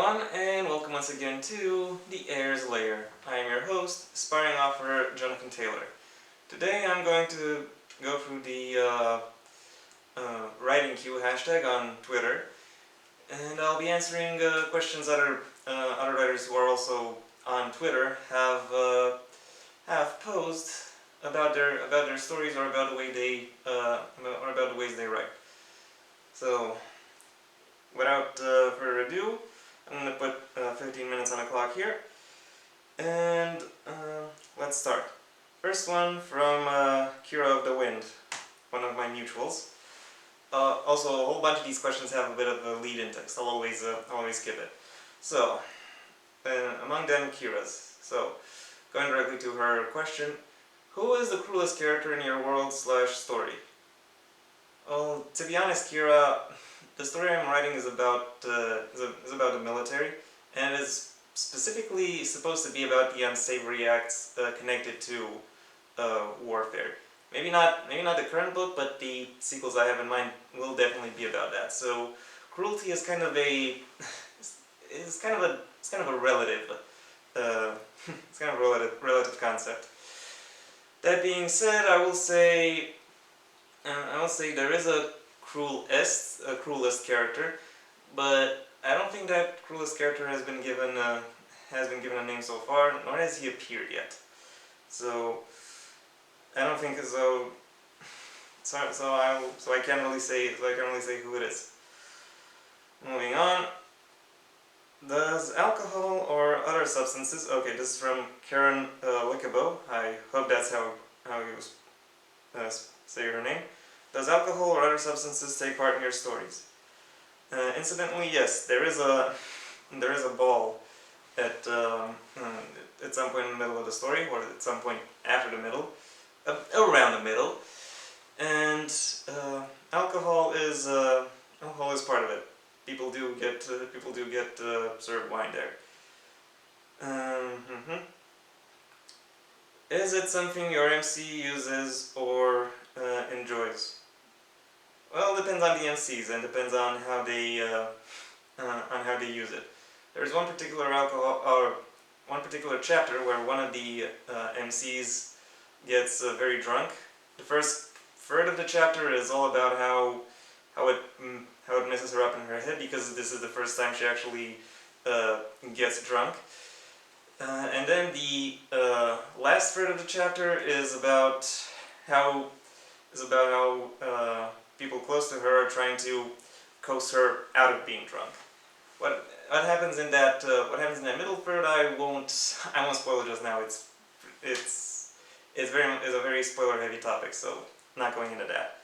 everyone, and welcome once again to the Heir's Lair. I am your host, sparring officer Jonathan Taylor. Today I'm going to go through the writing queue hashtag on Twitter, and I'll be answering questions other writers who are also on Twitter have posed about their stories or about the way they or about the ways they write. So, without further ado, I'm going to put 15 minutes on the clock here, and let's start. First one from Kira of the Wind, one of my mutuals. Also, a whole bunch of these questions have a bit of a lead-in text. I'll always skip it. So, among them, Kira's. So, going directly to her question, who is the cruelest character in your world/story? Well, to be honest, Kira, the story I'm writing is about the military, and is specifically supposed to be about the unsavory acts connected to warfare. Maybe not the current book, but the sequels I have in mind will definitely be about that. So, cruelty is kind of a relative relative concept. That being said, I will say there is a Cruelest character, but I don't think that Cruelest character has been given a name so far, nor has he appeared yet. So I don't think as though. So I can't really say who it is. Moving on. Does alcohol or other substances? Okay, this is from Karen Lickabo. I hope that's how you say her name. Does alcohol or other substances take part in your stories? Incidentally, yes. There is a ball at some point in the middle of the story, or at some point after the middle, around the middle, and alcohol is part of it. People do get served wine there. Is it something your MC uses or enjoys? Well, it depends on the MCs and depends on how they use it. There's one particular chapter where one of the MCs gets very drunk. The first third of the chapter is all about how it messes her up in her head, because this is the first time she actually gets drunk. And then the last third of the chapter is about how people close to her are trying to coax her out of being drunk. What happens in that middle third, I won't spoil it just now. It's a very spoiler heavy topic, so I'm not going into that.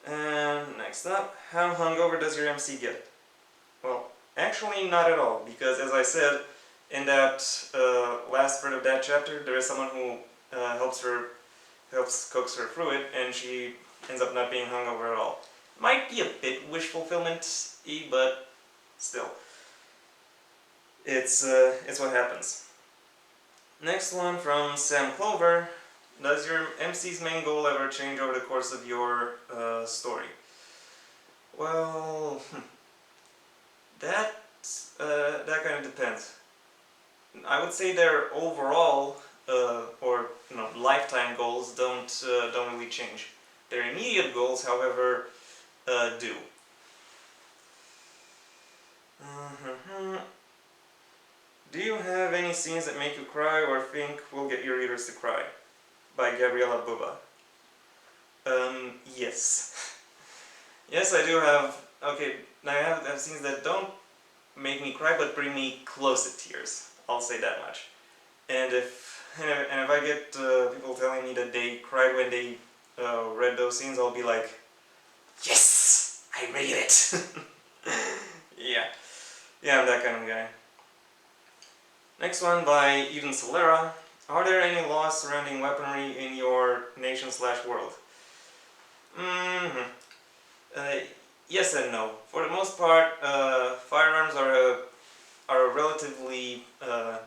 And next up, how hungover does your MC get? Well, actually not at all, because as I said, in that last third of that chapter, there is someone who helps coax her through it, and she ends up not being hungover at all. Might be a bit wish fulfillment-y, but still, it's what happens. Next one from Sam Clover. Does your MC's main goal ever change over the course of your story? Well, that kind of depends. I would say their overall or lifetime goals don't really change. Their immediate goals, however, do. Do you have any scenes that make you cry or think will get your readers to cry? By Gabriela Buba. Yes. Yes, I do have. Okay, I have scenes that don't make me cry, but bring me close to tears. I'll say that much. And if I get people telling me that they cried when they read those scenes, I'll be like, yes, I made it. Yeah, I'm that kind of guy. Next one by Eden Solera. Are there any laws surrounding weaponry in your nation/world? Yes and no. For the most part, firearms are a relatively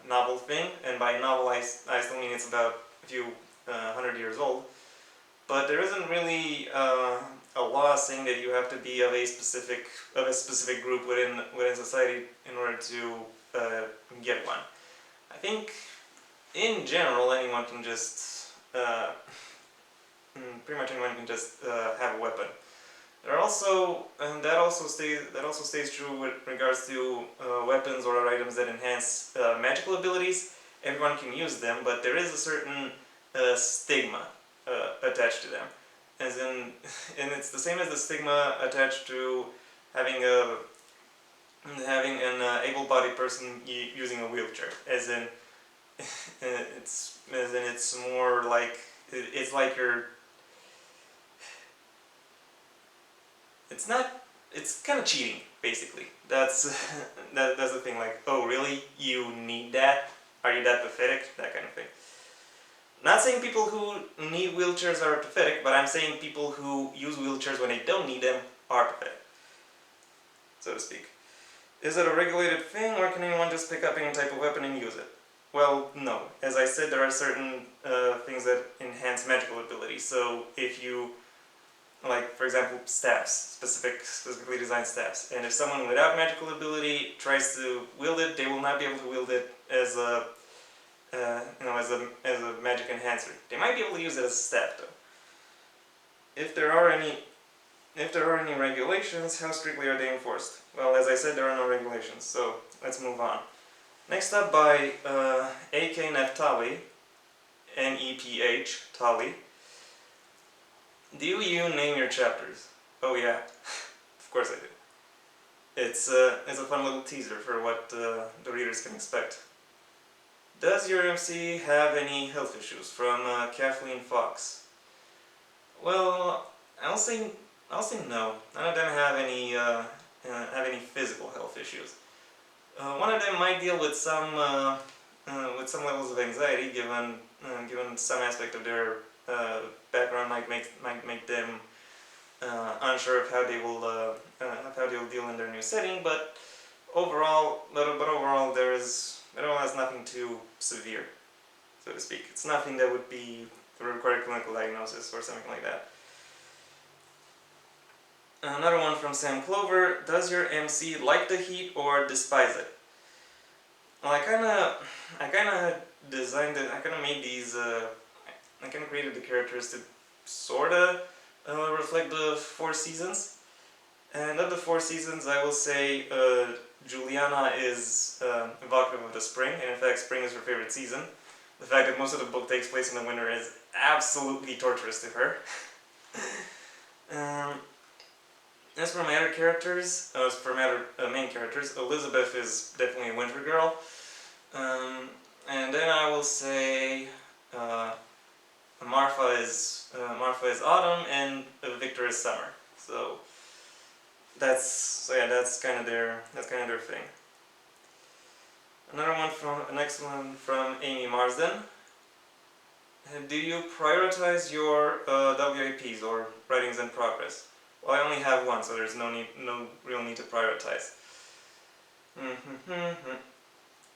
novel thing, and by novel I still mean it's about a few 100 years old. But there isn't really a a law saying that you have to be of a specific group within society in order to get one. I think in general anyone can just pretty much anyone can just have a weapon. There are also, and that also stays true with regards to weapons or items that enhance magical abilities. Everyone can use them, but there is a certain stigma attached to them, as in, and it's the same as the stigma attached to having an able-bodied person using a wheelchair, as in it's more like it's like you're. It's not. It's kind of cheating, basically. That's that's the thing. Like, oh, really? You need that? Are you that pathetic? That kind of thing. Not saying people who need wheelchairs are pathetic, but I'm saying people who use wheelchairs when they don't need them are pathetic, so to speak. Is it a regulated thing, or can anyone just pick up any type of weapon and use it? Well, no. As I said, there are certain things that enhance magical ability. So if you, like for example, staffs, specifically designed staffs, and if someone without magical ability tries to wield it, they will not be able to wield it as a as a magic enhancer. They might be able to use it as a staff, though. If there are any regulations, how strictly are they enforced? Well, as I said, there are no regulations, so let's move on. Next up by A.K. Neftali, N-E-P-H, Tali. Do you name your chapters? Oh yeah, of course I do. It's a fun little teaser for what the readers can expect. Does your MC have any health issues? From Kathleen Fox. Well, I'll say no. None of them have any physical health issues. One of them might deal with some levels of anxiety, given some aspect of their background might make them unsure of how they will deal in their new setting. But overall, it all has nothing too severe, so to speak. It's nothing that would require clinical diagnosis or something like that. Another one from Sam Clover. Does your MC like the heat or despise it? Well, I kinda designed it. I kinda made these. I kinda created the characters to sorta reflect the 4 seasons. And of the 4 seasons, I will say Juliana is evocative of the spring, and in fact, spring is her favorite season. The fact that most of the book takes place in the winter is absolutely torturous to her. As for my other characters, main characters, Elizabeth is definitely a winter girl. And then I will say Marfa is autumn, and Victor is summer. So that's kind of their thing. Next one from Amy Marsden. Do you prioritize your WAPs or writings in progress? Well, I only have one, so there's no real need to prioritize.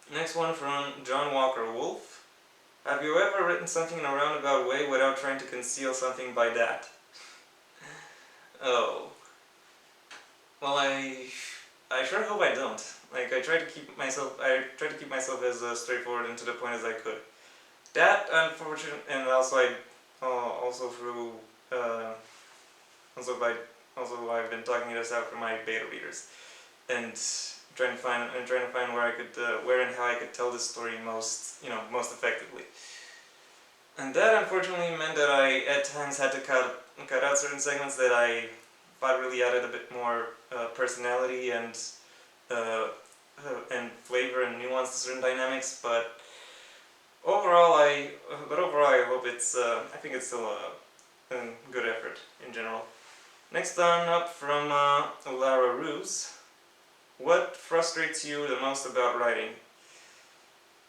Next one from John Walker Wolf. Have you ever written something in a roundabout way without trying to conceal something by that? Oh. Well, I sure hope I don't. Like, I try to keep myself as straightforward and to the point as I could. That, unfortunately, and also I've been talking this out for my beta readers, and trying to find where and how I could tell this story most effectively. And that unfortunately meant that I at times had to cut out certain segments that I thought really added a bit more personality and flavor and nuance to certain dynamics. But overall, I hope I think it's still a good effort in general. Next on up from Lara Ruse. What frustrates you the most about writing?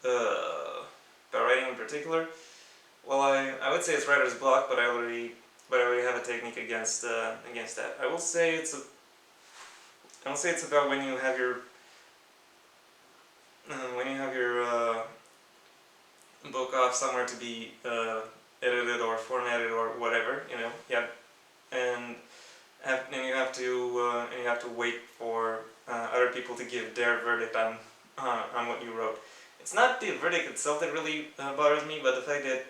About writing in particular? Well, I would say it's writer's block, but I already have a technique against that. I will say it's about when you have your book off somewhere to be edited or formatted or whatever, yeah, and and you have to wait for other people to give their verdict on what you wrote. It's not the verdict itself that really bothers me, but the fact that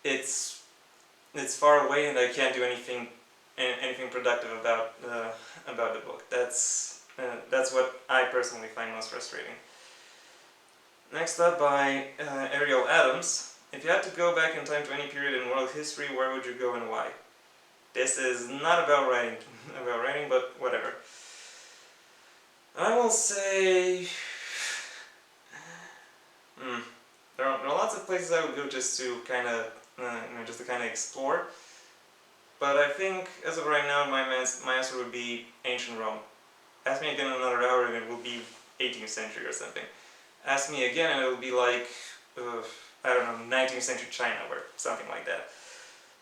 it's it's far away and I can't do anything productive about the book. That's what I personally find most frustrating. Next up by Ariel Adams. If you had to go back in time to any period in world history, where would you go and why? This is not about writing, but whatever. I will say, there are lots of places I would go just to kind of, explore. But I think as of right now, my answer would be ancient Rome. Ask me again in another hour, and it will be 18th century or something. Ask me again, and it will be like, I don't know, 19th century China or something like that.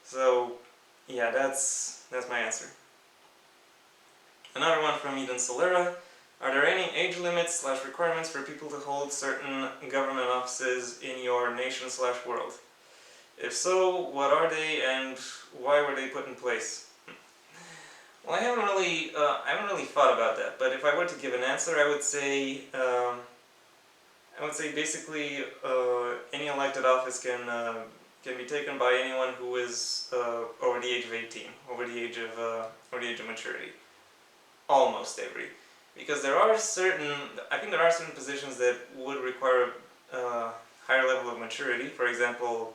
So, yeah, that's my answer. Another one from Eden Solera. Are there any age limits / requirements for people to hold certain government offices in your nation / world? If so, what are they and why were they put in place? Well, I haven't really thought about that. But if I were to give an answer, I would say basically any elected office can be taken by anyone who is over the age of 18, over the age of maturity. Almost every, because I think there are certain positions that would require a higher level of maturity. For example,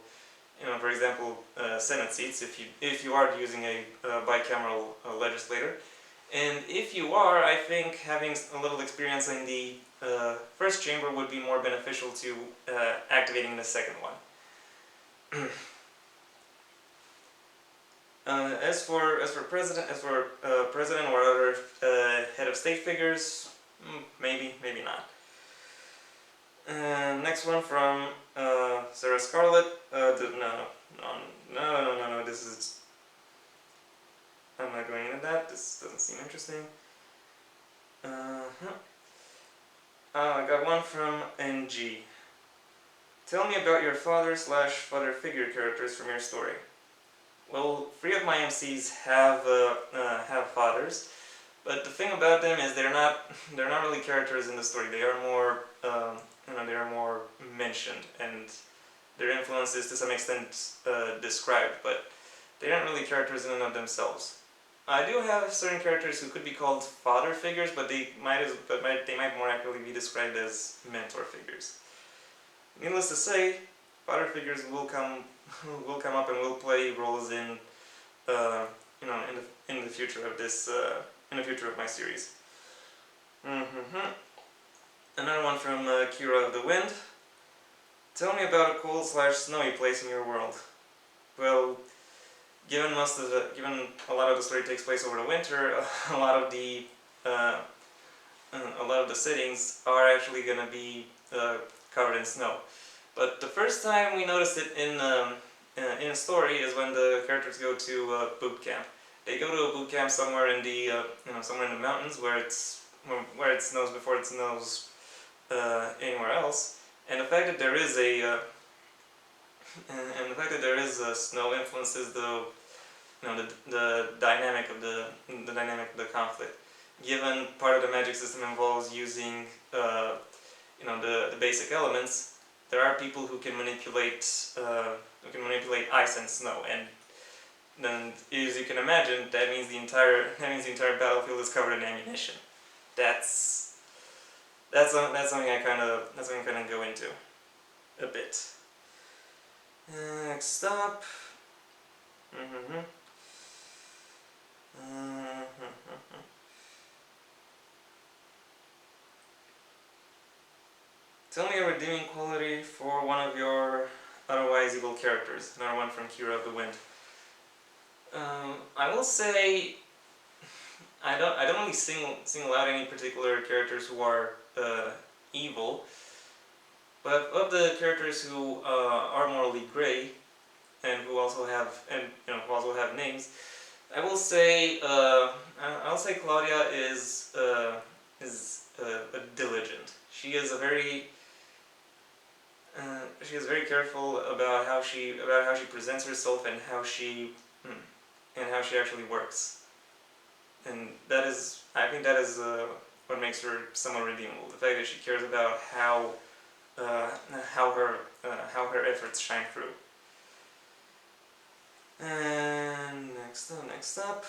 Senate seats. If you are using a bicameral legislator, and if you are, I think having a little experience in the first chamber would be more beneficial to activating the second one. As for president or other head of state figures, maybe not. Next one from Sarah Scarlett. No. This is. I'm not going into that. This doesn't seem interesting. I got one from NG. Tell me about your father / father figure characters from your story. Well, 3 of my MCs have fathers, but the thing about them is they're not really characters in the story. They are more mentioned, and their influence is to some extent described, but they aren't really characters in and of themselves. I do have certain characters who could be called father figures, but they might more accurately be described as mentor figures. Needless to say, father figures will come up and will play roles in in the future of this in the future of my series. Another one from Kira of the Wind. Tell me about a cold / snowy place in your world. Well, given a lot of the story takes place over the winter, a lot of the settings are actually going to be covered in snow. But the first time we noticed it in a story is when the characters go to boot camp. They go to a boot camp somewhere in the mountains where it snows before it snows anywhere else. And the fact that there is snow influences the dynamic of the conflict. Given part of the magic system involves using the basic elements, there are people who can manipulate ice and snow, and then, as you can imagine, that means the entire battlefield is covered in ammunition. That's something I kind of go into a bit. Next up. Tell me a redeeming quality for one of your otherwise evil characters. Another one from Kira of the Wind. I will say I don't really single out any particular characters who are evil, but of the characters who are morally gray and who also have names, I will say Claudia is diligent. She is very careful about how she presents herself and how she actually works. and I think that is what makes her somewhat redeemable. The fact that she cares about uh, how her efforts shine through. And next up.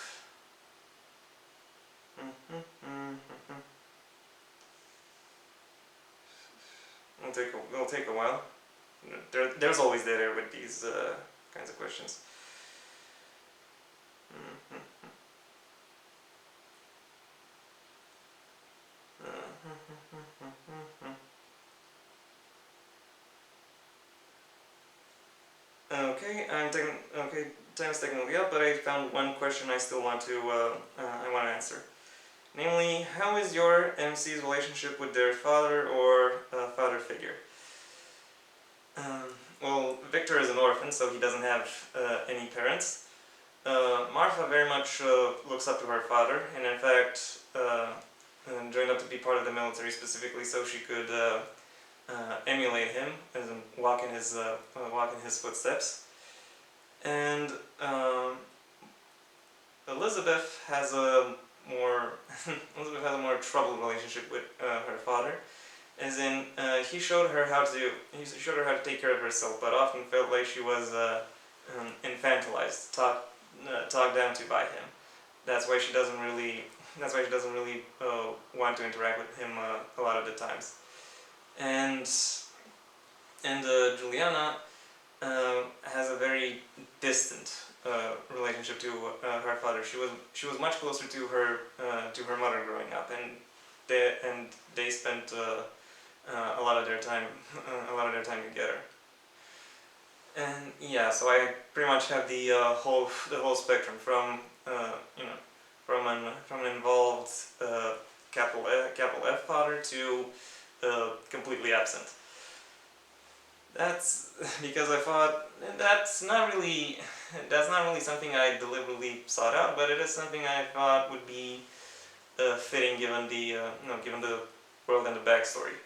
It'll take a while. There's always dead air with these kinds of questions. Okay, time's technically up, but I found one question I still want to answer. Namely, how is your MC's relationship with their father or father figure? Well, Victor is an orphan, so he doesn't have any parents. Martha very much looks up to her father, and in fact joined up to be part of the military specifically so she could emulate him and walk in his footsteps. And Elizabeth has a more troubled relationship with her father, as in he showed her how to take care of herself, but often felt like she was infantilized, talked down to by him. That's why she doesn't really want to interact with him a lot of the times. And Juliana has a very distant relationship to her father. She was much closer to her mother growing up, and they spent a lot of their time together. And yeah, so I pretty much have the whole spectrum from from an involved capital F father to completely absent. That's because I thought that's not really something I deliberately sought out, but it is something I thought would be fitting given the world and the backstory.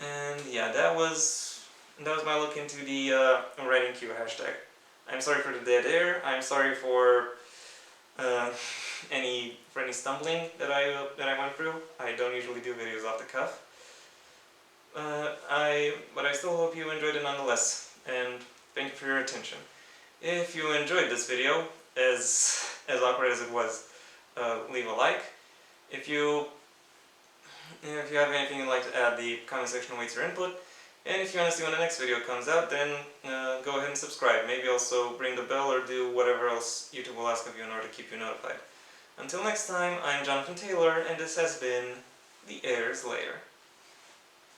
And yeah, that was my look into the writing queue hashtag. I'm sorry for the dead air. I'm sorry for any stumbling that I went through. I don't usually do videos off the cuff. But I still hope you enjoyed it nonetheless, and thank you for your attention. If you enjoyed this video, as awkward as it was, leave a like. If you have anything you'd like to add, the comment section awaits your input. And if you want to see when the next video comes out, then go ahead and subscribe. Maybe also ring the bell or do whatever else YouTube will ask of you in order to keep you notified. Until next time, I'm Jonathan Taylor, and this has been the Heir's Lair.